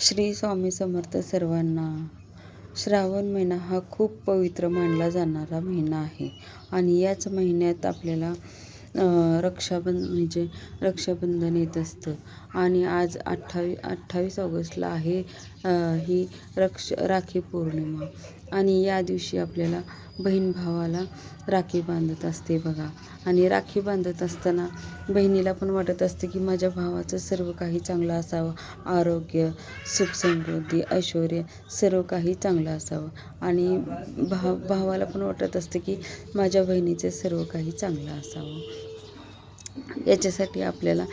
श्री स्वामी समर्थ सर्वांना. श्रावण महिना हा खूप पवित्र मानला जाणारा महिना आहे आणि याच महिन्यात आपल्याला रक्षाबंधन येत असतं आणि आज 28 ऑगस्टला आहे ही राखी पौर्णिमा आणि या दिवशी आपल्याला बहीण भावाला राखी बांधत असते बघा. आणि राखी बांधत असताना बहिणीला पण वाटत असते की माझ्या भावाचं सर्व काही चांगलं असावं, आरोग्य, सुख समृद्धी, ऐश्वर्य सर्व काही चांगलं असावं आणि भावाला पण वाटत असते की माझ्या बहिणीचं सर्व काही चांगलं असावं. याच्यासाठी आपल्याला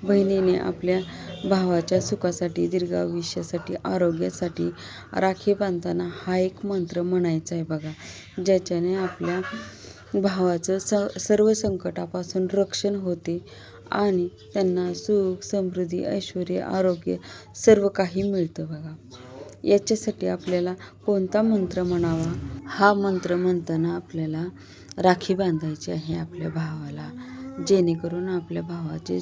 बहिणीने आपल्या भावाच्या सुखासाठी, दीर्घायुष्यासाठी, आरोग्यासाठी राखी बांधताना हा एक मंत्र म्हणायचा आहे बघा, ज्याच्याने आपल्या भावाचं सर्व संकटापासून रक्षण होते आणि त्यांना सुख, समृद्धी, ऐश्वर्य, आरोग्य सर्व काही मिळतं बघा. याच्यासाठी आपल्याला कोणता मंत्र म्हणावा? हा मंत्र म्हणताना आपल्याला राखी बांधायची आहे आपल्या भावाला, जेणेकरून आपल्या भावाचे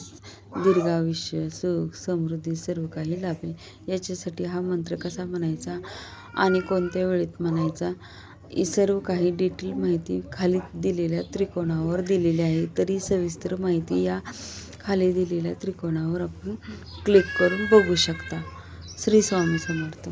दीर्घायुष्य, सुख, समृद्धी सर्व काही लाभेल. याच्यासाठी हा मंत्र कसा म्हणायचा आणि कोणत्या वेळेत म्हणायचा, सर्व काही डिटेल माहिती खाली दिलेल्या त्रिकोणावर दिलेली आहे. तरी सविस्तर माहिती या खाली दिलेल्या त्रिकोणावर आपण क्लिक करून बघू शकता. श्री स्वामी समर्थ.